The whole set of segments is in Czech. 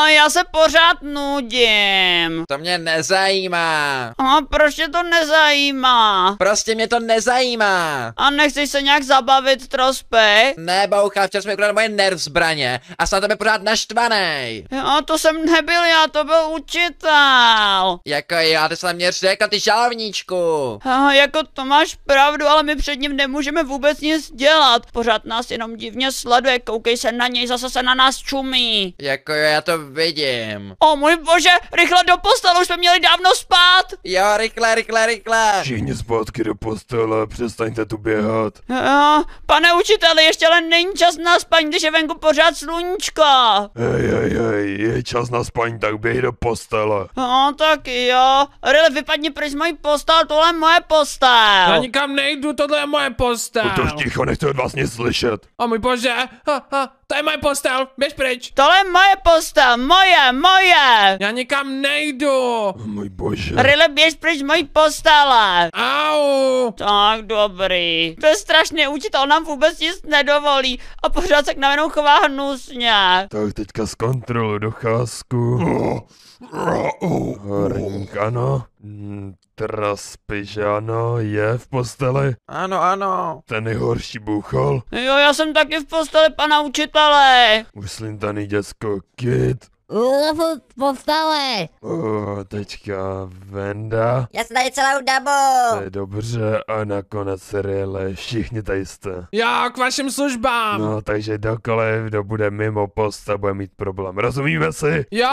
Já se pořád nudím. To mě nezajímá. Proč tě to nezajímá? Prostě mě to nezajímá. A nechceš se nějak zabavit, Trospy? Ne, boucha, včera jsme ukradli moje nerv zbraně a snad tebe pořád naštvanej. To jsem nebyl já, to byl učitel. Jako já, ty jsi na mě řekl, ty žalovníčku. Jako to máš pravdu, ale my před ním nemůžeme vůbec nic dělat. Pořád nás jenom divně sleduje, koukej se na něj, zase se na nás čumí. Jako já to vidím. O můj bože, rychle do postele, už jsme měli dávno spát. Jo, rychle, rychle, rychle. Všichni zpátky do postele, přestaňte tu běhat. Pane učiteli, ještě ale není čas na spaní, když je venku pořád sluníčko. Hej, je čas na spaní, tak běž do postele. Tak jo. Rile, vypadni pryč z mojí postel, tohle je moje postel. Já nikam nejdu, tohle je moje postel. Utož ticho, nechci od vás nic slyšet. O můj bože, to je moje postel, běž pryč. Tohle je moje postel, moje. Já nikam nejdu. O můj bože. Rile, běž pryč z mojí postele. Au. Tak dobrý. To je strašný, učitel nám vůbec nic nedovolí a pořád se k nám jenom chová hnusně. Tak teďka zkontroluji docházku. Horník ano. Trospy, že ano, je v posteli. Ano, ano. Ten nejhorší bůchol. Jo, já jsem taky v posteli pana učitele. Uslintaný děcko Kid. Povstale! Teďka Venda. Já jsem tady celou dobu! To je dobře a nakonec seriále, všichni tady jste. Já k vašim službám. No, takže kdokoliv, kdo bude mimo posta, bude mít problém. Rozumíme si? Jo,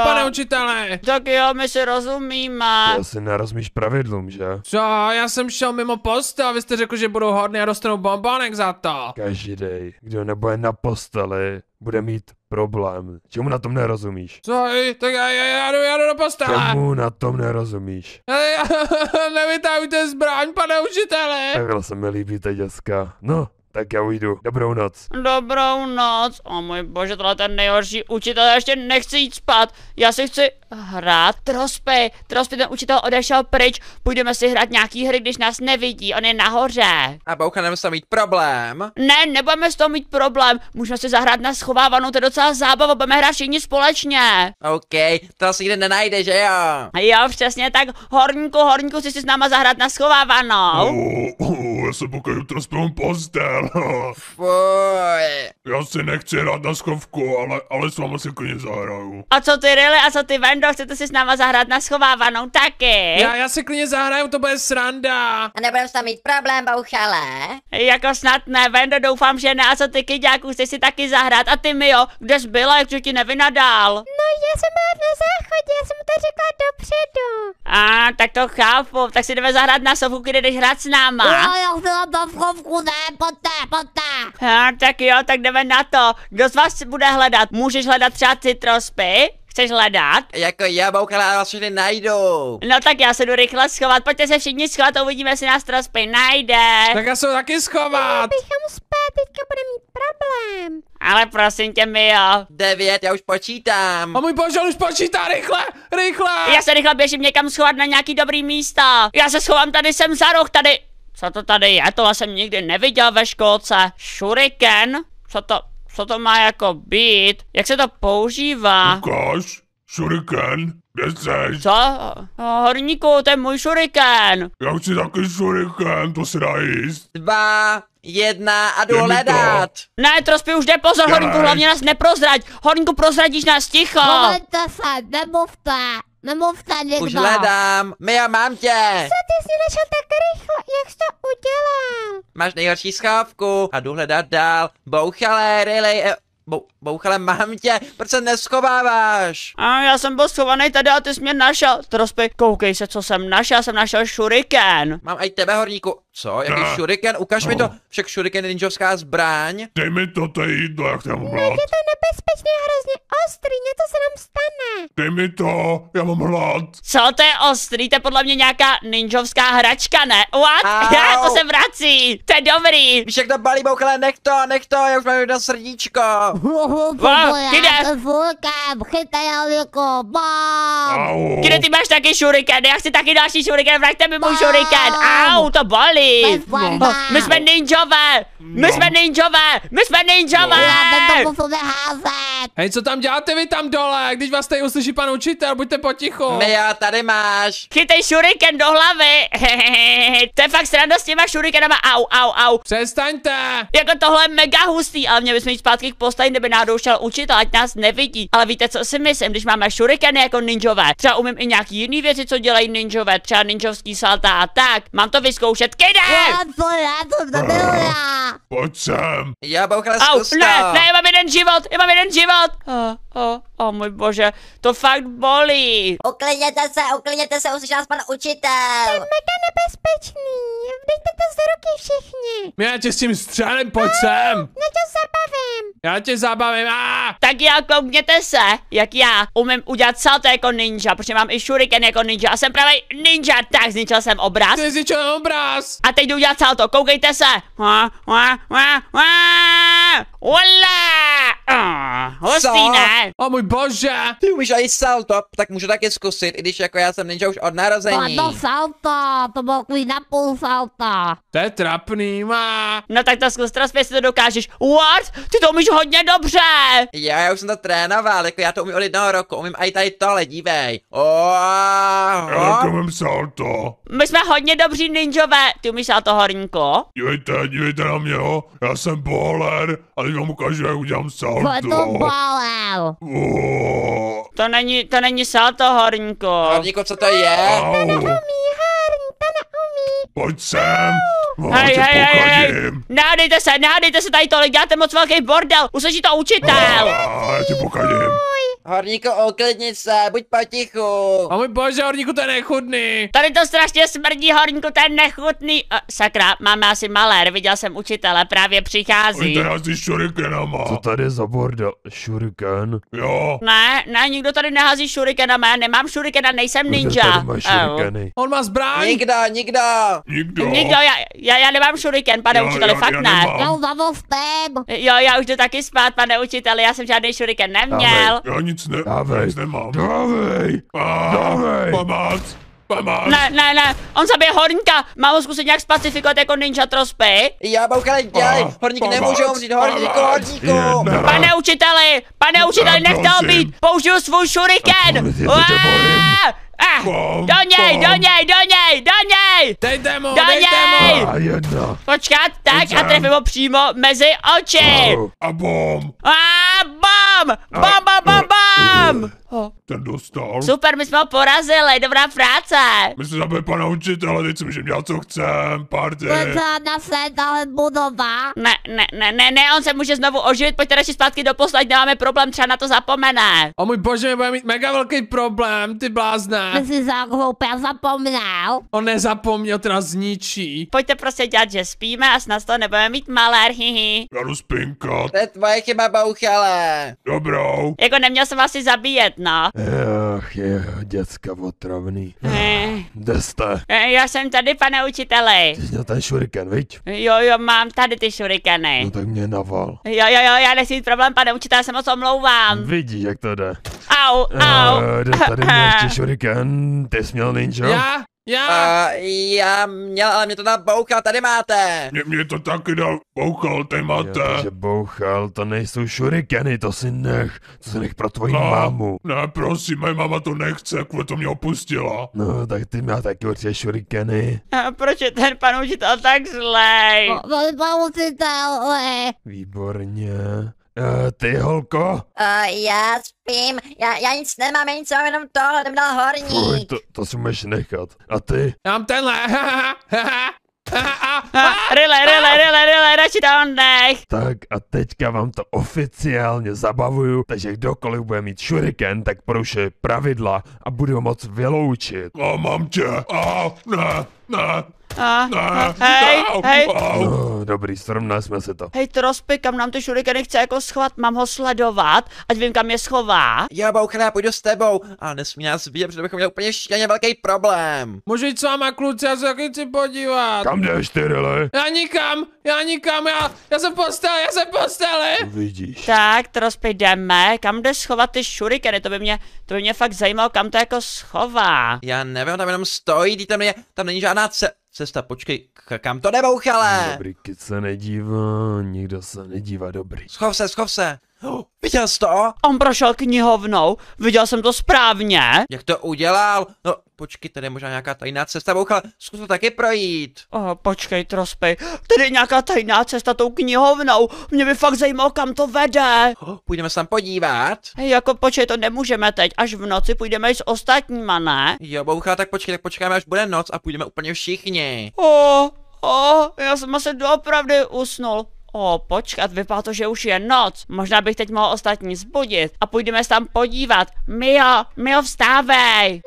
pane učitele. Tak jo, my si rozumíme. Ty asi nerozumíš pravidlům, že? Co, já jsem šel mimo postel a vy jste řekl, že budou hodný a dostanou bombonek za to. Každý, kdo nebude na posteli, bude mít problém. Čemu na tom nerozumíš? Co, tak já jdu do postele. Čemu na tom nerozumíš? Nevytahujte zbraň, pane učitele. Takhle se mi líbí ta děcka. No, tak já ujdu. Dobrou noc. Dobrou noc. O můj bože, tohle je ten nejhorší učitel, já ještě nechci jít spát. Já si chci hrát. Trospy, ten učitel odešel pryč. Půjdeme si hrát nějaký hry, když nás nevidí, on je nahoře. A boucha nemusel mít problém. Ne, nebudeme s toho mít problém. Můžeme si zahrát na schovávanou, to je docela zábava, budeme hrát všichni společně. OK, to asi nikde nenajde, že jo? Jo, přesně tak. Horníku, chci si s náma zahrát na schovávanou. Já se pokaju Trospěm postel. Fuj. Já si nechci hrát na schovku, ale s váma si klidně zahraju. A co ty, Riley, a co ty, Vendo, chcete si s náma zahrát na schovávanou taky? Já si klidně zahraju, to bude sranda. A nebudem s tam mít problém, bouchale? Jako snad ne, Vendo, doufám, že ne. A co ty, Kyďáku, chceš si taky zahrát? A ty, Mio, kde jsi byla, jak ti nevynadal? No, já jsem byla na záchodě, já jsem mu to řekla dopředu. Tak to chápu, tak si jdeme zahrát na sovku, kde jdeš hrát s náma. Já chtěla do schovku, ne, pojďte. Tak jo, tak jdeme na to. Kdo z vás bude hledat? Můžeš hledat třeba ty Trospy? Chceš hledat? Jako já, boucha, ale vás všechny najdu. No tak já se jdu rychle schovat, pojďte se všichni schovat a uvidíme, jestli nás Trospy najde. Tak já se ho taky schovat. Bychom spát, teďka bude mít problém. Ale prosím tě, Mio. 9, já už počítám. O můj bože, on už počítá, rychle. Já se rychle běžím někam schovat na nějaký dobrý místa. Já se schovám tady, jsem za roh, tady. Co to tady je? Tohle jsem nikdy neviděl ve školce. Shuriken? Co to má jako být? Jak se to používá? Ukáž, shuriken, kde jsi? Co? Horníku, to je můj shuriken. Já chci taky shuriken, to se dá jíst. 2, 1 a jdu Je mi to. hledat. Ne, Trospy, už jde pozor, Dělej. Horníku, hlavně nás neprozrať. Horníku, prozradíš nás, ticho. Momenте se, nemluvte nikdo. Už hledám. Mio, mám tě. Co ty jsi našel tak rychle, jak jsi to udělal? Máš nejhorší schávku a jdu hledat dál. Bouchale, really, bouchale, mám tě, proč se neschováváš? Já jsem byl schovaný tady a ty jsi mě našel. Trospy, koukej se, co jsem našel shuriken. Mám i tebe, horníku. Co? Jaký Ne. shuriken? Ukaž mi to. Však shuriken je ninjovská zbraň. Dej mi to jídlo, jak tam Je to nebezpečné, hrozně ostrý, něco se nám stane. dej mi to, já mám hlad. Co to je ostrý? To je podle mě nějaká ninjovská hračka, ne? What? Já, to se vrací. To je dobrý. Víš, jak to balí, bouchale, nech to, já už mám jedno srdíčko. Kde? Vulkán, chytaj Alíku, bam! Au. Kde ty máš taky šuriken? Já chci taky další šuriken, vraťte mi můj šuriken. Au, to bolí. My jsme ninjové. My jsme ninjové. My jsme ninjové. Já to musíme házet! Hej, co tam děláte vy tam dole? Když vás tady uslyší pan učitel, buďte potichu. Mia, tady máš. Chytej šuriken do hlavy. To je fakt sranda s těma šurikenama. Au. Přestaňte. Jako tohle je mega hustý, ale měli bychom jít zpátky k postavě, kdyby náhodou šel učitel, ať nás nevidí. Ale víte, co si myslím, když máme šurikeny jako ninjové. Třeba umím i nějaký jiný věci, co dělají ninjové, třeba ninjovský salta a tak. Mám to vyzkoušet, kide! Já to nebyl já! Pojď sem. Jo, bouchale, Au, zkus to. ne, já mám jeden život. Můj bože, to fakt bolí. Uklidněte se, uslyší nás pan učitel. To je mega nebezpečný, dejte to z ruky všichni. Já tě s tím střelím, pojď sem. Já tě zabavím. Já tě zabavím. Tak já koukněte se, jak já umím udělat salto jako ninja, protože mám i shuriken jako ninja a jsem právě ninja, tak zničil jsem obraz. Ty jsi čel obraz. A teď jdu udělat salto, koukejte se. Hustý, ne? O můj bože. Ty umíš i salto, tak můžu taky zkusit, i když jako já jsem ninja už od narození. To salto, to bylo takový napůl salto. To je trapný, má. No tak to zkus, teraz jestli to dokážeš. What? Ty to umíš hodně dobře. Jo, já už jsem to trénoval, jako já to umím od 1 roku, umím i tady tohle, dívej. Já umím salto. My jsme hodně dobří ninjové. Ty umíš salto, horníku? Dívejte na mě, jo. Já jsem bowler a teď vám ukážu, jak udělám salto. To to bolel. To není salto, horníku. Horníku, co to je? Au. Pojď sem. Hej, pokažím. nehádejte se tady tolik, děláte moc velký bordel. Uslyší to učitel. Já ti pokažím. Horníku, uklidni se, buď potichu. O můj bože, horníku, to je nechutný. Tady to strašně smrdí, horníku, to je nechutný. Sakra, máme asi malér, viděl jsem učitele, právě přichází. Pojďte nás ty šurikenama. Co tady za bordel? Šuriken? Jo. Ne, nikdo tady nehází šurikenama, já nemám šurikena, nejsem ninja. Tady máš šurikeny. On má zbraň. Nikdo. Nikdo, já nemám šuriken, pane učiteli, fakt ne. Já zavostím. Jo, já už jdu taky spát, pane učiteli, já jsem žádný šuriken neměl. Já nic Dávej. nemám. Dávej. Pomoc. Ne, on zabije horníka, mám ho zkusit nějak spacifikovat jako ninja trospy. Jo, bouchale, dělej, horník nemůže umřít, horníku. Pane učiteli, nechte ho být, použiju svůj šuriken. Do něj. Dejte mu. A jedna. Počkat, tak a trefím ho přímo mezi oči. A bom. Bam. Ten dostal. Super, my jsme ho porazili, dobrá práce. My jsme zabili pana učitele, teď si můžeme dělat, co chcem, party. Na se budova. Ne, on se může znovu oživit, pojďte radši zpátky do posla, ať nemáme problém, třeba na to zapomene. O můj bože, my budeme mít mega velký problém, ty blázne. Ty jsi hloupě zapomněl. On nezapomněl, to nás zničí. Pojďte prostě dělat, že spíme a snad z toho nebudeme mít malér, hihi. Já jdu spinkat. To je tvoje chyba, bouchale. Dobrou. Jako neměl jsem asi zabíjet, no. Ach, je děcka otravný. Kde jste? Já jsem tady, pane učiteli. Ty jsi měl ten šuriken, viď? Jo, mám tady ty šurikeny. No tak mě naval. Jo, já nechci mít problém, pane učiteli, já se moc omlouvám. Vidíš, jak to jde. Au. Jde tady mě ještě šuriken, ty jsi měl ninja? Já? Já měl, ale mě to dal bouchal, tady máte. Mě to taky dal bouchal, tady máte. Takže bouchal, to nejsou šurikeny, to si nech. To si nech pro tvoji mámu. Ne, prosím, moje máma to nechce, kvůli to mě opustila. No, tak ty má taky určitě šurikeny. A proč je ten pan učitel tak zlej? Pan učitel. Výborně. Ty, holko? Já spím, já nic nemám, já nic mám, jenom tohle, to mi dal horník. To si můžeš nechat. A ty? Já mám tenhle. Rile, radši to nech. Tak a teďka vám to oficiálně zabavuju, takže kdokoliv bude mít šuriken, tak poruší pravidla a bude ho moc vyloučit. Mám tě. Ne. Hej. No, dobrý, srovnali jsme se to. Hej, Trospy, kam nám ty šurikeny chce jako schovat? Mám ho sledovat, ať vím, kam je schová. Jo, bouchale, já půjdu s tebou, ale nesmí nás vidět, protože bychom měli úplně šíleně velký problém. Můžu jít s váma, kluci, já se taky chci podívat. Kam jdeš ty, Rily? Já nikam, já jsem v posteli. Vidíš. Tak, Trospy, jdeme. Kam jdeš schovat ty šurikeny? To by mě fakt zajímalo, kam to jako schová. Já nevím, tam jenom stojí, tam není žádná cesta, počkej, kam to jde, bouchale? Dobrý, kid se nedívá, nikdo se nedívá, dobrý. Schov se. Viděl jsi to? On prošel knihovnou, viděl jsem to správně. Jak to udělal? No, počkej, tady je možná nějaká tajná cesta, bouchale, zkus to taky projít. Počkej, Trospy, tady je nějaká tajná cesta tou knihovnou. Mě by fakt zajímalo, kam to vede. Půjdeme se tam podívat? Hej, jako počkej, to nemůžeme teď, až v noci půjdeme i s ostatníma, ne? Jo, bouchale, tak počkáme, až bude noc a půjdeme úplně všichni. Já jsem asi doopravdy usnul. Počkat, vypadá to, že už je noc. Možná bych teď mohl ostatní zbudit a půjdeme se tam podívat. Mio, vstávej.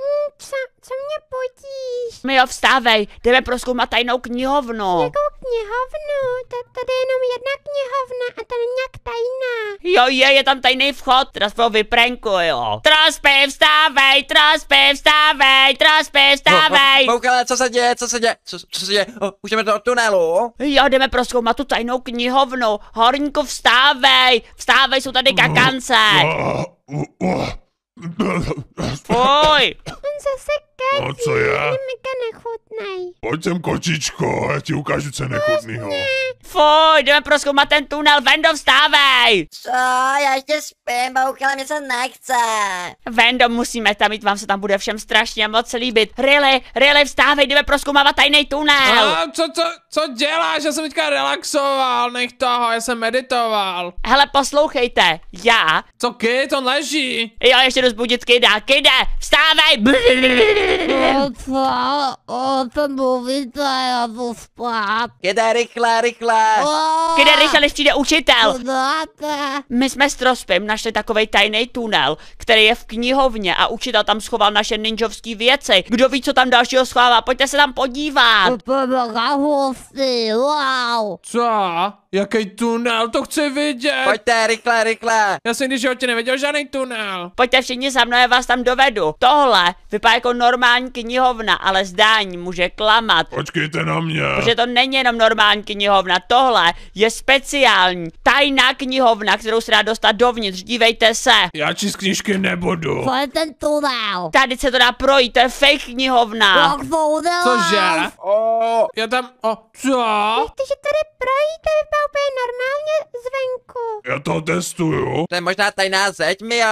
Co mě budíš? Mio, vstávej, jdeme prozkoumat tajnou knihovnu. Jakou knihovnu? Tady je jenom jedna knihovna a ta není nějak tajná. Jo, je tam tajný vchod, teraz ho vyprankuju. Trospy, vstávej. Bouchale, co se děje? Už jdeme do tunelu? Jo, jdeme prozkoumat tu tajnou knihovnu. Horníku, vstávej, jsou tady kakance. Fuj. On zase kazí, No, co je? mega nechutnej. Pojď sem, kočičko, já ti ukážu, co je nechutnýho. Fuj, jdeme prozkoumat ten tunel, Vendo, vstávej. Co? Já ještě spím, bouchale, mě se nechce. Vendo, musíme tam jít, vám se tam bude všem strašně moc líbit. Riley, vstávej, jdeme prozkoumávat tajný tunel. Co děláš? Já jsem teďka relaxoval, nech toho, já jsem meditoval. Hele, poslouchejte, já... Co kid, on leží. Jo, ještě jdu zbudit Kide, vstávej! Ten mluvíte, já jdu spát. Kide, rychle. Kide, rychle, než přijde učitel. My jsme s Trospym našli takovej tajný tunel, který je v knihovně a učitel tam schoval naše ninjovský věci. Kdo ví, co tam dalšího schovává, pojďte se tam podívat. Co? Jaký tunel? To chci vidět. Pojďte, rychle. Já jsem když v životě neviděl žádný tunel. Pojďte všichni za mnou, já vás tam dovedu. Tohle vypadá jako normální knihovna, ale zdání může klamat. Počkejte na mě. Protože to není jenom normální knihovna, tohle je speciální, tajná knihovna, kterou se dá dostat dovnitř, dívejte se. Já číst knížky nebudu. To je ten tunel. Tady se to dá projít, to je fake knihovna. Cože? Já tam, co? Protože tady projíte, vypadá úplně normálně zvenku. Já to testuju. To je možná tajná zeď, Mio.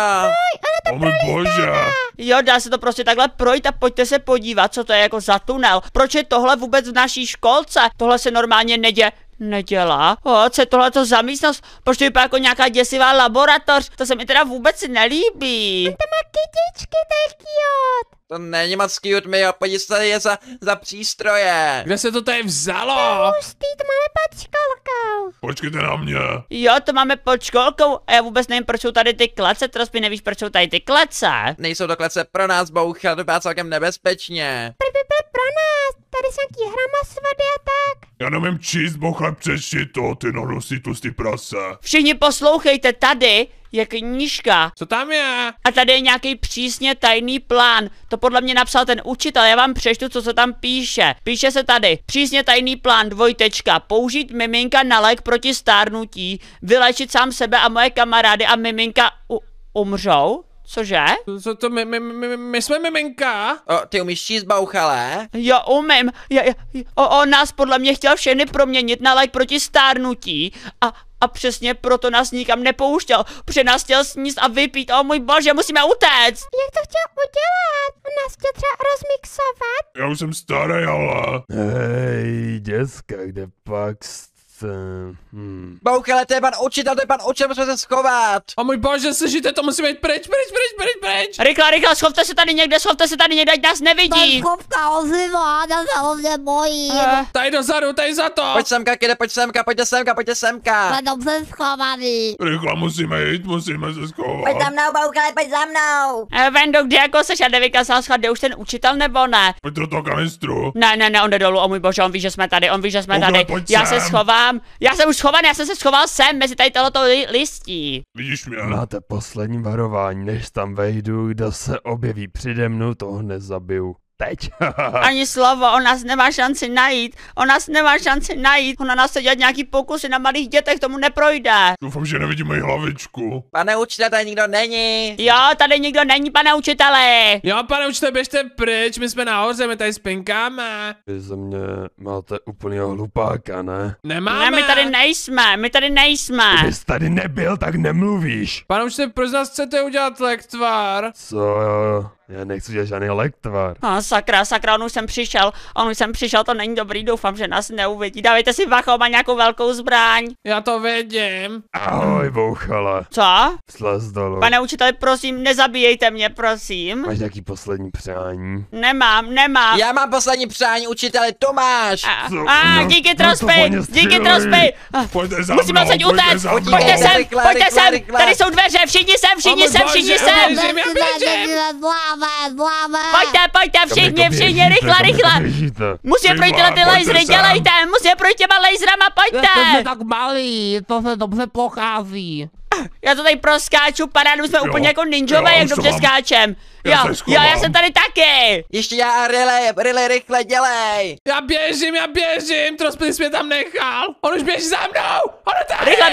O můj bože. Jo, dá se to prostě takhle projít a pojďte se podívat, co to je jako za tunel. Proč je tohle vůbec v naší školce? Tohle se normálně nedělá. Co je tohleto za místnost? Proč to vypadá jako nějaká děsivá laboratoř? To se mi teda vůbec nelíbí. To má kytičky, to je cute. To není moc cute, Mio, podívej se, tady je za přístroje. Kde se to tady vzalo? Pustý, to máme pod školkou. Počkejte na mě. Jo, to máme pod školkou a já vůbec nevím, proč jsou tady ty klece, Trospy, nevíš, proč jsou tady ty klece? Nejsou to klece pro nás, bouchal, to vypadá celkem nebezpečně. Prý by byl pro nás. Tady jsou nějaký hromasvody a tak. Já nevím číst, bouchle, přečti to, ty nosí tlustý prase. Všichni poslouchejte, tady je knížka. Co tam je? A tady je nějaký přísně tajný plán. To podle mě napsal ten učitel, já vám přečtu, co se tam píše. Píše se tady, přísně tajný plán, dvojtečka, použít miminka na lék proti stárnutí, vylečit sám sebe a moje kamarády a miminka umřou? Cože? Co to my jsme miminka? Ty umíš číst, bouchale? Jo, umím. On nás podle mě chtěl všechny proměnit na lék proti stárnutí a přesně proto nás nikam nepouštěl, protože nás chtěl sníst a vypít. O můj bože, musíme utéct. Jak to chtěl udělat? On nás chtěl třeba rozmixovat? Já už jsem starý, ale... Hej, děcka, kde pak jste? Bouchale, to je pan učitel, musíme se schovat. O můj bože, slyšíte, to musíme jít pryč. Rychle, schopte se tady někde, ať nás nevidí. Schopka ozývá, já se hodně bojím. Tady dozadu, tady za to. Pojď semka, Kide, pojďte semka. Jsme dobře schovaný. Rychle musíme jít, musíme se schovat. Pojď za mnou, Bouchale, pojď za mnou. Vendo, kde jako seš? Já nevykázal schod, kde už ten učitel nebo ne? Pojď do toho kanistru. Ne, on jde dolů, o můj bože, on ví, že jsme tady. Bouchale, pojď Já se sem. schovám, já jsem už schovaný, já jsem se schoval sem, mezi tady tohleto listí. Vidíš mě? Máte poslední varování, než tam vejdu, kdo se objeví přede mnou, toho nezabiju. Teď. Ani slovo, on nás nemá šanci najít. Ona nás chce dělat nějaký pokusy na malých dětech, tomu neprojde. Doufám, že nevidím moji hlavičku. Pane učitel, tady nikdo není. Jo, tady nikdo není, pane učiteli. Jo, pane učiteli, běžte pryč, my jsme nahoře, my tady spinkáme. Vy ze mě máte úplného hlupáka, ne? Nemáme. Ne, my tady nejsme. Kdybys tady nebyl, tak nemluvíš. Pane učiteli, proč nás chcete udělat lektvar? Co? Já nechci dělat žádný lektvar. Sakra, on už jsem přišel, to není dobrý, doufám, že nás neuvidí. Dávejte si bacha, má nějakou velkou zbraň. Já to vidím. Ahoj, bouchala. Co? Slez dolů. Pane učiteli, prosím, nezabíjejte mě, prosím. Máš nějaký poslední přání? Nemám. Já mám poslední přání, učiteli, Tomáš. Díky trospy. Pojďte za Musíme mnou, odsaď utéct. za mnou. Pojďte sem. Tady jsou dveře, všichni sem. Pojďte, všichni, rychle. Musíme projít tyhle ty lasery, dělejte, musíme projít těma laserama, pojďte. tak malý, to se dobře pochází. Já to tady proskáču, parádu, jsme úplně jako ninjové, Jo, jak dobře mám. skáčem. Já se Jo, schovám. já jsem tady taky. Ještě já a Riley, rychle dělej. Já běžím, Trospy jsi mě tam nechal. On už běží za mnou, on je tady. Rychle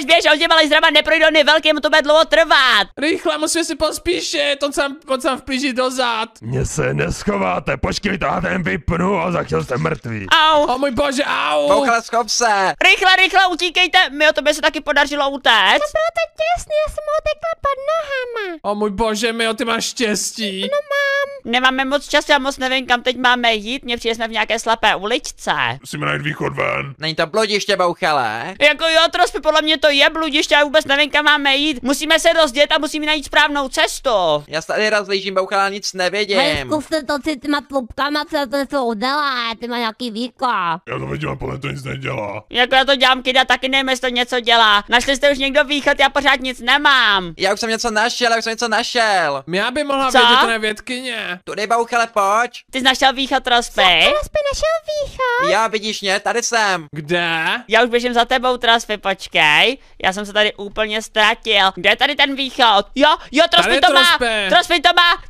běž, on těma laserama neprojde, on je velký, mu to bude dlouho trvat. Rychle, musíme si pospíšit, on se vplíží dozad. Mně se neschováte, počkejte, já ten vypnu a za chvíli jste mrtví. Au, O můj bože, au. Bouchale, schop se. rychle, utíkejte, mi o tobě se taky podařilo utéct. Bylo to těsný, já jsem utekla pod nohama. O můj bože, Mio, ty máš štěstí. Nemáme moc času, já moc nevím, kam teď máme jít, mně přijde, jsme v nějaké slepé uličce. Musíme najít východ ven. Není to bludiště, Bouchale. Jako jo, Trospy, podle mě to je bludiště, já vůbec nevím, kam máme jít. Musíme se rozdělit a musíme najít správnou cestu. Já se tady rozlížím, Bouchale, nic Hej, nevidím. zkuste to si těma tlupkama, co to udělá, ty má nějaký výko. Já to vidím, ale podle to nic nedělá. Jako já to dělám, Kida, taky nevím, jestli to něco dělá. Našli jste už někdo východ, já pořád nic nemám. Já už jsem něco našel. Já by mohla Co? vědět, že to je vědkyně. Tudy, Bouchale, pojď. Ty jsi našel východ, Trospy? Trospy našel východ. Já, vidíš mě, tady jsem. Kde? Já už běžím za tebou, Trospy, počkej. Já jsem se tady úplně ztratil. Kde je tady ten východ? Jo, Trospy Tady to má. Trospy.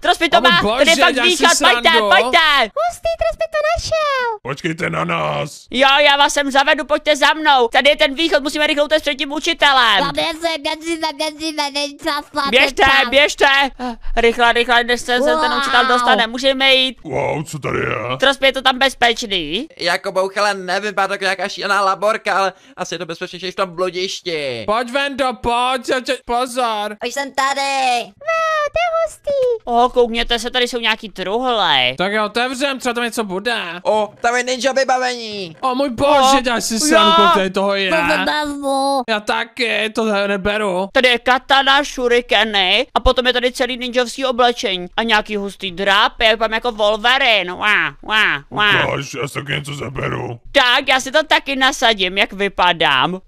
Trospy to O můj má. bože, Tady je fakt děláš si východ, srandu. pojďte. Hustý, Trospy to našel. Počkejte na nás. Jo, já vás sem zavedu, pojďte za mnou. Tady je ten východ, musíme rychle utéct před tím učitelem. Běžíme, není čas. Běžte. Rychle, než se ten učitel dostane. Můžeme jít. Wow, co tady je? Trospy, je to tam bezpečný? Jako, Bouchale, nevím, to jako nějaká šílená laborka, ale asi je to bezpečnější v tom bludišti. Pojď, Vendo, pojď, pozor. Už jsem tady. Wow, to je hustý. Koukněte se, tady jsou nějaký truhle. Tak já otevřem, třeba tam něco bude. O, tam je ninja vybavení. O můj bože, děláš si srandu, kolik tady toho je. To se vezmu. Já taky, to neberu. Tady je katana, shurikeny a potom je tady celý ninjovský oblečení a nějaký hustý drápy, jak mám jako Wolverine. Ukáž, já si taky něco zaberu. Tak, já si to taky nasadím, jak vypadám.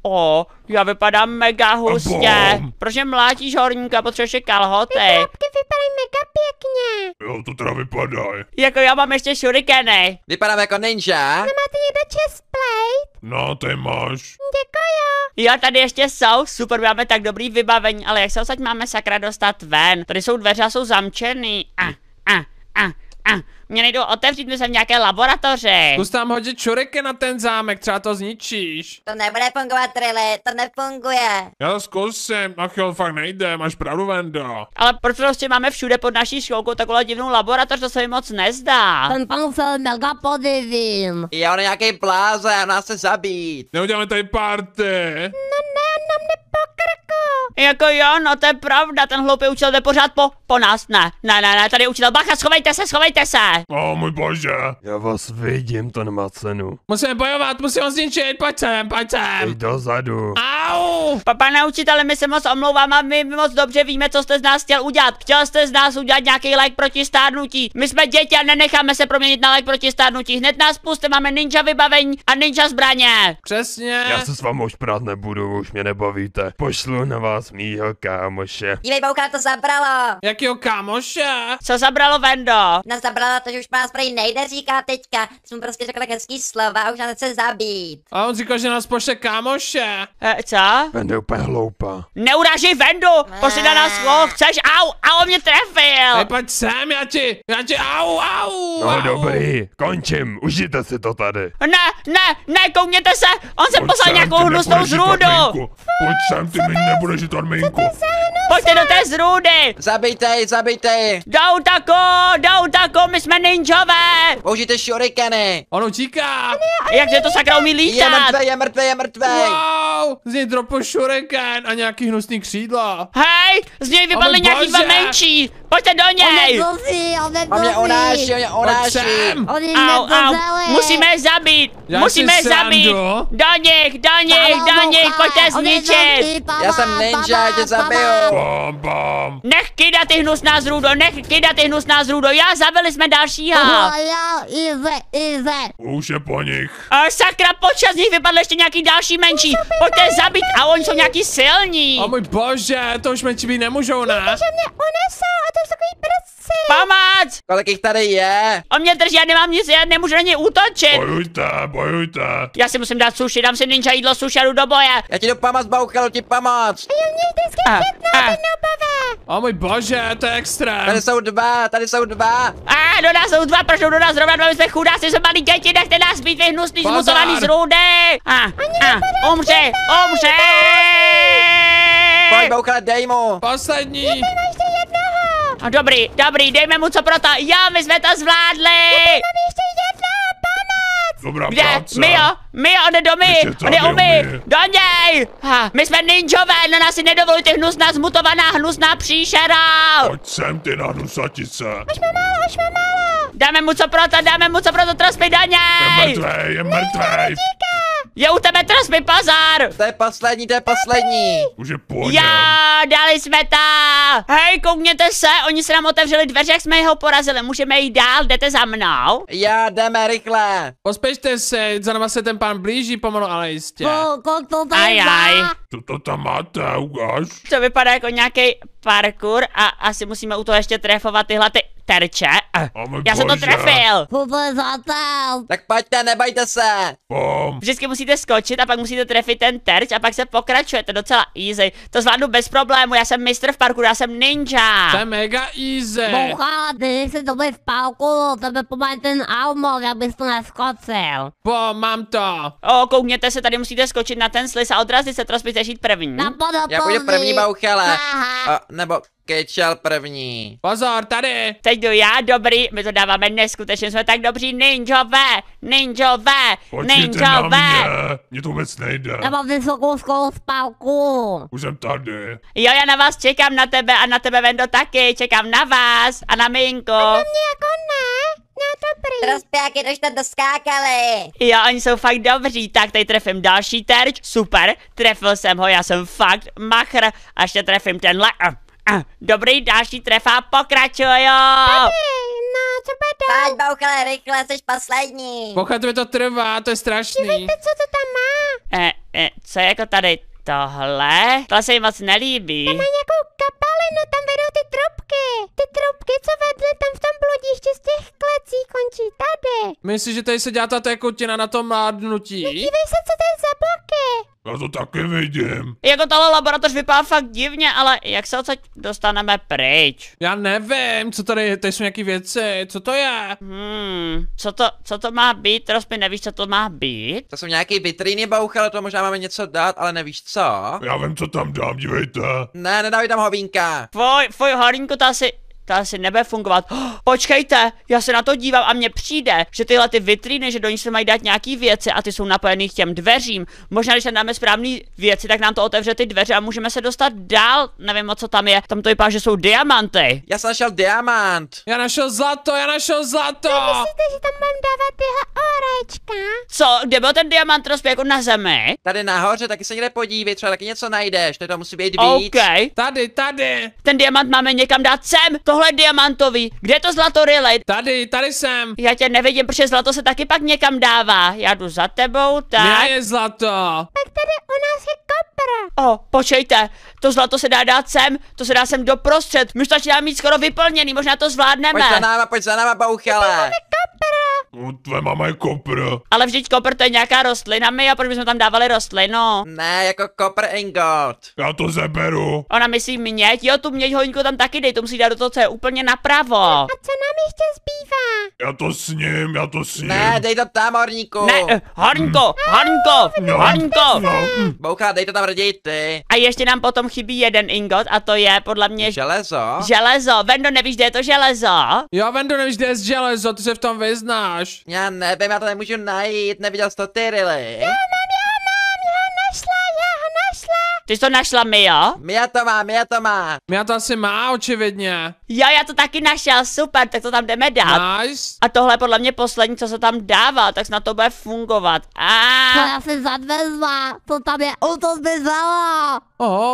Já vypadám mega hustě. bom. Protože mlátíš horníka, potřebuješ kalhoty. Ty vypadají mega pěkně. Jo, to teda vypadá. Jako já mám ještě shurikeny. Vypadám jako ninja. Máte někdo chestplate? No, tady máš. Děkuju. Jo, tady ještě jsou, super, máme tak dobrý vybavení, ale jak se odsaď máme sakra dostat ven? Tady jsou dveře a jsou zamčený. Mě nejdou otevřít, my jsme v nějaké laboratoři. Zkus tam hodit čuriky na ten zámek, třeba to zničíš. To nebude fungovat, Riley, to nefunguje. Já to zkusím, na chvíli fakt nejde, máš pravdu, Venda. Ale proč prostě máme všude pod naší školkou takovou divnou laboratoř, to se mi moc nezdá. Ten pan se mega podivím. Já on je nějaký blázen, nás chce zabít. Neuděláme tady party. No ne, on nám jde po krku. Jako jo, no to je pravda, ten hloupý učitel jde pořád po nás, ne, tady je učitel, bacha, schovejte se. O můj bože. Já vás vidím, to nemá cenu. Musíme bojovat, musíme ho zničit, pojď sem. Jď dozadu. Au! Pane učiteli, my se moc omlouváme, my moc dobře víme, co jste z nás chtěl udělat. Chtěl jste z nás udělat nějaký lék proti stárnutí. My jsme děti a nenecháme se proměnit na lék proti stárnutí. Hned nás puste, máme ninja vybavení a ninja zbraně. Přesně. Já se s vámi už prát nebudu, už mě nebavíte. Pošlu na vás mýho kámoše. Dívej, boucha, to zabralo. Jakýho kámoše? Co zabralo Vendo? Nás zabralo to, že už nás prý nejde říká teďka. Jsem prostě řekl tak hezký slova a už nás chce zabít. A on říkal, že nás pošle kámoše. Co? Vende úplně hloupá. Neurážej Vendu, pošli na nás, chceš, a on mě trefil. Hej, pojď sem, já ti, au. No dobrý, končím, užijte si to tady. Ne, koukněte se, on se poslal nějakou hnusnou zrůdu. Pojď sem, ty mi nebudeš žít odmínku. Pojďte do té zrůdy. Zabijte. Do útoku, my jsme ninjové. Použijte šurikeny. On utíká. Jak to sakra umí lítat? Je mrtvej. Wow, z něj dropl šuriken a nějaký hnusný křídla. Hej, z něj vypadly nějaký dva menší. Pojďte do něj. On mě unáší. Pojď sem. Au, musíme je zabít. Do nich, pojďte zničit. Já jsem ninja, tě zabiju. Bam. Nech kydat ty hnusná zrůdo, zabili jsme dalšího. Už je po nich. Sakra, počas z nich vypadly ještě nějaký další menší. Pojďte je zabít a oni jsou nějaký silní. O můj bože, to už menší být nemůžou, ne? Pomoc! Kolik jich tady je? On mě drží, já nemám nic, já nemůžu na ně útočit. Bojujte. Já si musím dát suši, dám si ninja jídlo, suši a jdu do boje. Já ti jdu pomoct, bouchalo ti pomoct. O můj bože, to je extrém. Tady jsou dva. Do nás jsou dva, proč jdou do nás zrovna dva, my jsme chudáci, jsme malí děti, nechte nás být, vy hnusný, zmutovaný zrůdy. Umře. Pojď, bouchale, dej mu. Poslední. Dobrý, dejme mu co pro to. Jo, my jsme to zvládli. Dobrá Kde? práce. Mio, on je do my. Do něj. My jsme ninjové, na nás si nedovolujte hnusná, zmutovaná, hnusná příšera. Pojď sem, ty nahnusatice. Už mám málo. Dáme mu co pro to, trospy do něj. Je mrtvej. Je u tebe trospy, pozor. To je poslední. Už je po něm. Jo, dali jsme to. Hej, koukněte se, oni se nám otevřeli dveře, jak jsme ho porazili. Můžeme jít dál, jdete za mnou? Já, jdeme rychle. Pospěšte se, za náma se ten pán blíží pomalu, ale jistě. Aj. Co to tam máte, ukáž? To vypadá jako nějaký parkour a asi musíme u toho ještě trefovat tyhle ty terče. Já jsem to trefil. Tak pojďte, nebojte se. Pom. Vždycky musíte skočit a pak musíte trefit ten terč a pak se pokračujete, docela easy. To zvládnu bez problému, já jsem mistr v parkouru, já jsem ninja. To je mega easy. Ty jsi dobrý v parkouru, tebe pomáhá ten armor, abys to neskočil. Mám to. Koukněte se, tady musíte skočit na ten sliz a odrazit se, trošku jít první. Já půjdu první, bouchale. Nebo Kečel první. Pozor, tady. Teď jdu já, dobrý, my to dáváme neskutečně, jsme tak dobří ninjové. Počkejte na mě to vůbec nejde. Já mám vysokou školu z parkouru. Už jsem tady. Jo, já na vás čekám, na tebe a na tebe, Vendo, taky, čekám na vás a na Minko. Rozpěky, dož tam doskákali. Jo, oni jsou fakt dobří, tak tady trefím další terč, super, trefil jsem ho, já jsem fakt machr, a ještě trefím tenhle. Dobrý, další trefa, pokračuju. Pojď, bouchale, rychle, jsi poslední. Boha, to to trvá, to je strašný. Co to tam má? Co je jako tady tohle? To se jim moc nelíbí. Má nějakou kapalinu, tam vedou ty trubky. Ty trubky, co vedly tam v tom bludišti z těch klecí, končí tady. Myslíš, že tady se dělá ta tekutina na tom mládnutí? Dívej se, co to je za bloky. Já to taky vidím. Jako tohle laboratoř vypadá fakt divně, ale jak se odsaď dostaneme pryč? Já nevím, co tady jsou nějaký věci, co to je? Co to má být? Rozpět, nevíš, co to má být? To jsou nějaký vitríny, bouchale, to možná máme něco dát, ale nevíš co? Já vím, co tam dám, dívejte. Ne, nedávaj tam hovínka. Fuj, horínku, to asi To asi nebude fungovat. Počkejte, já se na to dívám a mně přijde, že tyhle ty vitríny, že do ní se mají dát nějaký věci a ty jsou napojený k těm dveřím. Možná, když tam dáme správné věci, tak nám to otevře ty dveře a můžeme se dostat dál. Nevím, o co tam je. Tam to vypadá, že jsou diamanty. Já jsem našel diamant. Já našel zlato. Myslíte, že tam mám dávat tyhle orečka? Co? Kde byl ten diamant rozpět jako na zemi? Tady nahoře, taky se někde podívej, třeba taky něco najdeš, to musí být víc. OK. Tady. Ten diamant máme někam dát sem. Tohle je diamantový. Kde je to zlato, Riley? Tady jsem. Já tě nevidím, protože zlato se taky pak někam dává. Já jdu za tebou, tak. Já je zlato. Tak tady u nás je kopr. Počkejte, to zlato se dá dát sem, to se dá sem doprostřed. My to začíná mít skoro vyplněný, možná to zvládneme. Pojď za náma, bouchale. No, tvé máma je kopr. Ale vždyť kopr to je nějaká rostlina, my a proč bychom tam dávali rostlinu? Ne, jako kopr ingot. Já to zeberu. Ona myslí měď, jo, tu měď hoňku tam taky dej, to musí dát do toho, co je úplně napravo. A co nám ještě zbývá? Já to sním. Ne, dej to tam, horníku. Ne, Hornko. Bouchale, dej to tam raději ty. A ještě nám potom chybí jeden ingot a to je podle mě Železo? železo. Vendo, nevíš, kde je to železo? Jo, Vendo, nevíš, kde je železo, ty se v tom vyznáš. Já nevím, já to nemůžu najít, neviděl jsi to ty, Riley? Já ho našla. Ty jsi to našla, Mio? Mia to má. Já to asi má, očividně. Jo, já to taky našel, super, tak to tam jdeme dát. Nice. A tohle je podle mě poslední, co se tam dává, tak snad to bude fungovat. To já si zadvezla, to tam je, to zmizelo.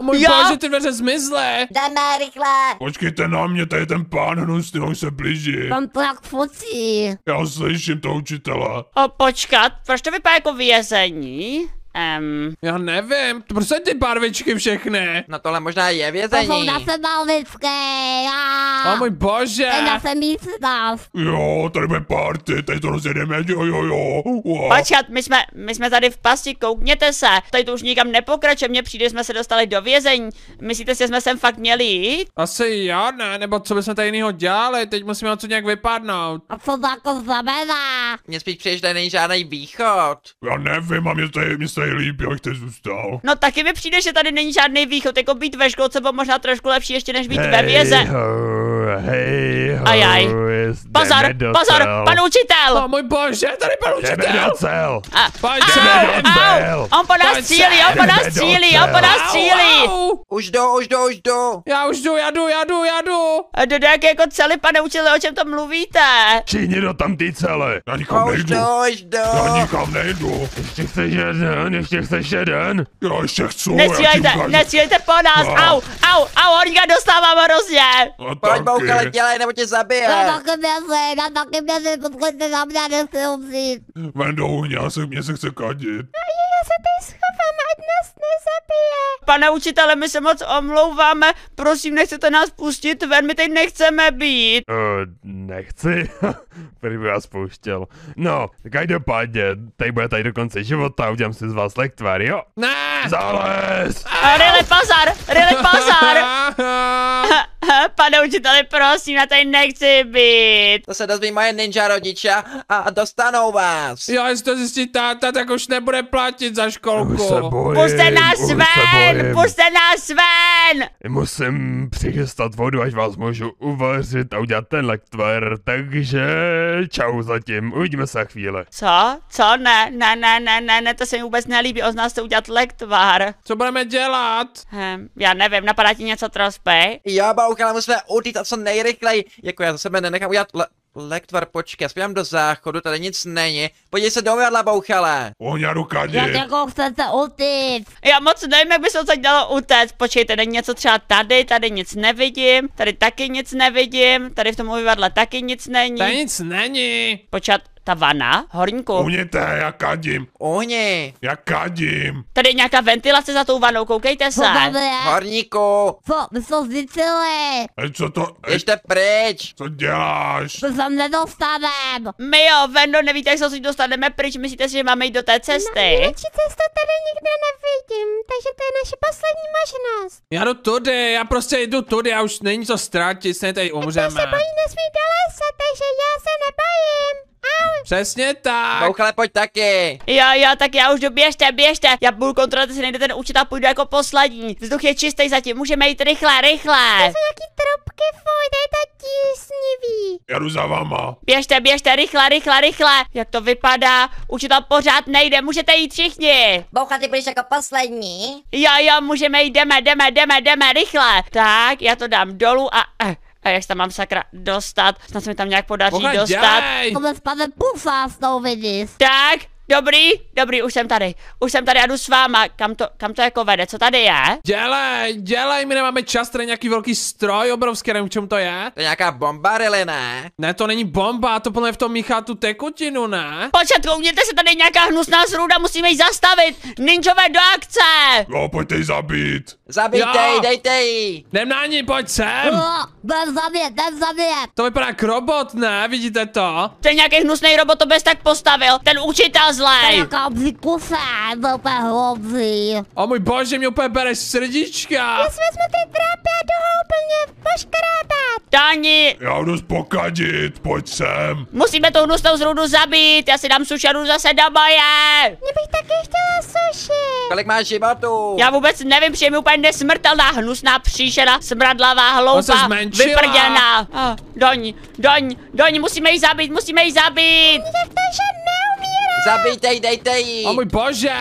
Můj Jo. bože, ty dveře zmizly. Jdeme rychle, Počkejte na mě, tady ten pán hnusný, on se blíží. tam to jak focí. Já slyším to učitele. Počkat, proč to vypadá jako vězení? Já nevím, to prostě ty barvičky všechny. No tohle možná je To jsou vězení. naše malvičky. Můj bože. To je naše místnost. Jo, tady bude party, tady to rozjedeme, jo. Wow. Počkat, my jsme tady v pasti, koukněte se. Tady to už nikam nepokračuje, mně přijde, že jsme se dostali do vězení. Myslíte si, že jsme sem fakt měli jít? Asi jo, ne, nebo co bychom tady jinýho dělali, teď musíme odsud nějak vypadnout. A co to jako znamená? Mně spíš přijde, že tady není žádný východ. Já nevím, a mě se tady líbí, jak jsi zůstal. No taky mi přijde, že tady není žádný východ, jako být ve školce bylo možná trošku lepší ještě než být ve věze. Hej ho, Ajaj. Pozor, pan učitel! Můj bože, tady pan Jdeme učitel. do cel. Pojď Au, sem. au, on po nás cílí, on po nás cílí, on po nás cílí. Au. Už jdu. Já už jdu. Do jaké jako celý, pane učiteli, o čem to mluvíte? Všichni do tam ty cele. Já nikam nejdu. Už jdu. Já nikam nejdu. Ještě chceš jeden? Já ještě chci. Necílejte po nás, au, hoďka dostávám hrozně. Pojď, bouchale, dělej, nebo tě zabije. Já taky měřím, podchoďte na mě, nechci umřít. Vendo, mě se chce kadit. Já se tady schovám, ať nás nezabije. Pane učitele, my se moc omlouváme, prosím, nechcete nás pustit ven, my teď nechceme být. Nechci. Prý by vás pouštěl. No, každopádně, tady bude tady do konce života, udělám si z vás lektvar, jo? Ne. Zales! Rile pozor! Pane učiteli, prosím, já tady nechci být. To se dozví moje ninja rodiče a dostanou vás. Jo, jestli to zjistí táta, tak už nebude platit za školku. Už se bojím, Puste nás ven! Musím přichystat vodu, až vás můžu uvařit a udělat ten lektvar, takže čau zatím, uvidíme se za chvíli. Co? Ne, to se mi vůbec nelíbí, od nás to udělat lektvar. Co budeme dělat? Já nevím, napadá ti něco, Trospej? Jo, bouchale, musíme utíct a co nejrychleji. Jako já za sebe nenechám udělat lektvar, počkej, já spěchám do záchodu, tady nic není. Podívej se do umyvadla, bouchale. Já jdu kadit. Jak jako chcete utíct? Já moc nevím, jak by se to dalo utéct. Počkejte, není něco třeba tady nic nevidím, tady taky nic nevidím, tady v tom umyvadle taky nic není. Tady nic není. Počkat, ta vana, horníku. Uhněte, já kadím. Uhni. Já kadím. Tady je nějaká ventilace za tou vanou, koukejte se. Co tam je? Horníku. Co? My jsme zničili. Co to? Běžte pryč. Co děláš? My se nedostanem. My Vendo, nevíte, jak se si dostaneme pryč, myslíte si, že máme jít do té cesty? Větší cestu tady nikde nevidím, takže to je naše poslední možnost. Já jdu tudy, já prostě jdu tudy, já už není co ztratit, stejně tady Ty umřeme. se bojí nesmí do lesa, takže já se nebojím. Au. Přesně tak. Bouchale, pojď taky. Jo, tak já už jdu, běžte. Já budu kontrolovat, jestli nejde ten učitel, půjdu jako poslední. Vzduch je čistý zatím, můžeme jít rychle. To jsou nějaký trubky, fuj, tady to jdu za váma. Běžte, běžte, rychle, rychle, rychle. Jak to vypadá? Učitel pořád nejde, můžete jít všichni. Boucha, ty budeš jako poslední. Jo, můžeme jít, jdeme, rychle. Tak, já to dám dolů a jak se tam mám sakra dostat? Snad se mi tam nějak podaří Boucha, dostat. dělej. To bez spadne pusa s tou vidíš. Tak, dobrý, už jsem tady a jdu s váma. Kam to jako vede, co tady je? Dělej, my nemáme čas, tady nějaký velký stroj, obrovský, nevím, čemu to je. To je nějaká bomba, Rily, ne? Ne, to není bomba, to plně v tom míchá tu tekutinu, ne? Počkat, koukněte se, tady je nějaká hnusná zrůda, musíme ji zastavit. Ninjové do akce! Jo, pojďte ji zabít. Zabijte Jo. ji, dejte ji. Jdem na ní, pojď sem. Jdem zabít. To vypadá jak robot, ne? Vidíte to? Ten nějaký hnusný robot to bez tak postavil, ten učitel To je zlej. jaká obří kuse, to je úplně hrozí. O můj bože, mě úplně bereš srdíčka. Vezmu ty trápy a jdu ho úplně poškrábat. Dani, Já jdu pokadit, pojď sem. musíme tu hnusnou zrůdu zabít, já si dám sušaru zase do boje. Mě bych taky chtěla suši. Kolik máš životů? Já vůbec nevím, přijde mi úplně nesmrtelná, hnusná příšera, smradlavá, On se hloupá, zmenšila. vyprděná. Doni, musíme ji zabít. Jak to, že neumírá? Zabijte ji, dejte ji. O můj bože.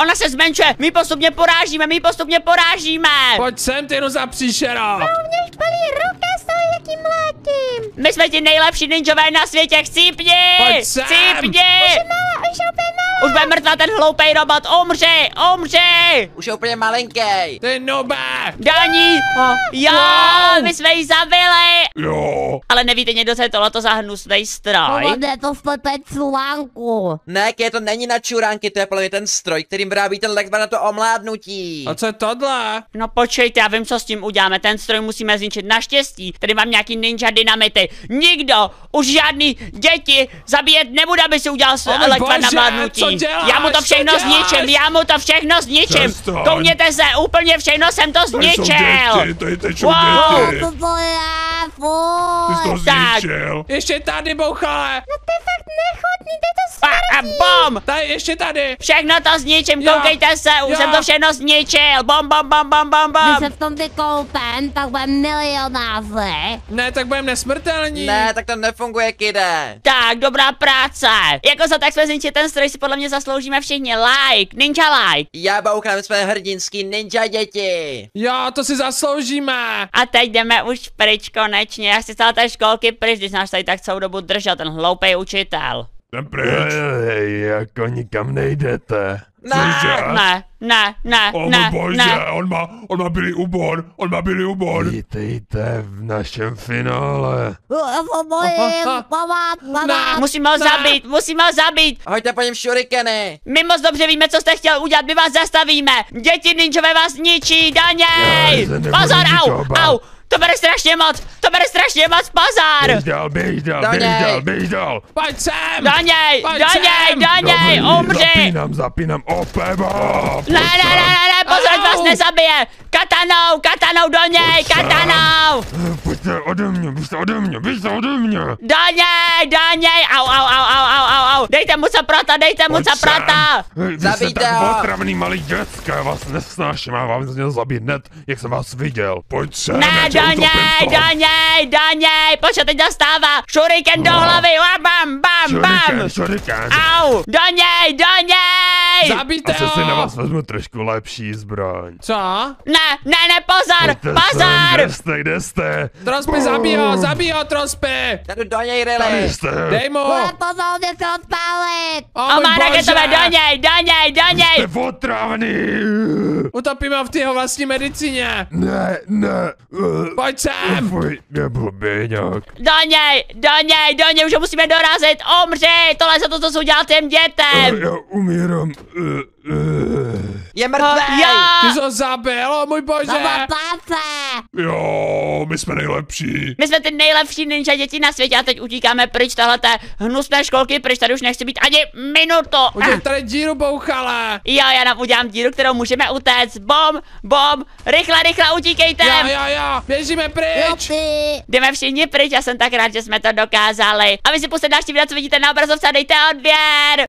Ona se zmenšuje, my ji postupně porážíme. Pojď sem, ty za příšero. Mě už bolí ruka z toho, jak jí mlátím. My jsme ti nejlepší ninjové na světě, chcípni! Pojď sem. Chcípni! Mála, už je úplně mála. Už bude mrtvá ten hloupej robot, umři! Už je úplně malinký. Ty nube. Dani! Jo, my jsme ji zabili! Jo. Ale nevíte někdo, co je tohleto za hnusnej stroj? Pohodě, to slepé článku. Ne, to není na čuránky, to je podle mě ten stroj, kterým vyrábí ten Lektvar na to omládnutí. A co je tohle? No počkejte, já vím, co s tím uděláme, ten stroj musíme zničit. Naštěstí, tady mám nějaký ninja dynamity. Nikdo, už žádný děti zabíjet nebude, aby si udělal můj Lektvar na bože, mládnutí. co děláš, Já mu to co všechno děláš? zničím, Přestaň. Koukněte se, úplně všechno jsem to Tady jsou zničil. děti, tady tečou Wow. děti. Co to je? Ty jsi to Tak. zničil. Ještě tady, bouchale. No to je fakt nechutný, to je to A bom! Tady, ještě tady. Všechno to zničím, Jo. koukejte se, už Jo. jsem to všechno zničil. Bom. Když se v tom vykoupem, tak bude milionáři. Ne, tak budeme nesmrtelní. Ne, tak to nefunguje, kide. Tak, dobrá práce. Jako za tak jsme zničili ten stroj, si podle mě zasloužíme všichni like, ninja like. Já bouchám, jsme hrdinský ninja děti. Jo, to si zasloužíme. A teď jdeme už pryč konečně, já chci z té školky pryč, když nás tady tak celou dobu držel ten hloupej učitel. Jdem pryč. Jako nikam nejdete. Ne. Ne, O můj bože, on má bílý ubor. Vítejte v našem finále. Já se bojím, pamat. Musíme ho zabít. Hoďte po něm šurikeny. My moc dobře víme, co jste chtěl udělat, my vás zastavíme. Děti ninjové vás ničí, Daněj. Já se nebudu Pozor, ničeho bát. au. To bere strašně moc, pozor. Běž dál. Pojď sem. Daněj, Pojď sem. umři. Zapínám, opeba. Ne, pozor, ať vás nezabije. Katanou do něj, katanou. Pojďte ode mě, běžte ode mě. Daněj, au. Dejte mu caprata. Vy Zabijte jste tak ho. otravný malý děcka, já vás nesnáším, já vám měl zabít hned, jak jsem vás viděl. Pojď sem, Ne, já tě utopím v tom. Daněj, počkej, teď dostává. Šuriken do hlavy, bam. Šuriken. Au, Daněj. Zabijte Asi si na ho. vás vezmu trošku lepší zbraň. Co? Ne, pozor. Kde jste? Trospy, zabij ho, Trospy. Já jdu do něj, Tady Rily. jste. Dej mu. Pozor, mě to odpálit. O On můj má raketové, bože. Daněj. Jste otravný. Utopíme ho v jeho vlastní medicíně. Ne. Pojď sem. Fuj, nebo běňák. Daněj, už ho musíme dorazit, umři. Tohle je to, co jsi udělal těm dětem. Já umírám. Je mrtvý. Ty jsi ho zabil, o můj bože. To byla práce. Jo, my jsme nejlepší. My jsme ty nejlepší ninja děti na světě a teď utíkáme pryč tohleté hnusné školky pryč, tady už nechci být ani minutu. Udělej tady díru, bouchale. Jo, já nám udělám díru, kterou můžeme utéct. Bom, rychle, utíkejte. Jo, běžíme pryč. Jupi. Jdeme všichni pryč, já jsem tak rád, že jsme to dokázali. A vy si pusťte další video, co vidíte na obrazovce a dejte odběr.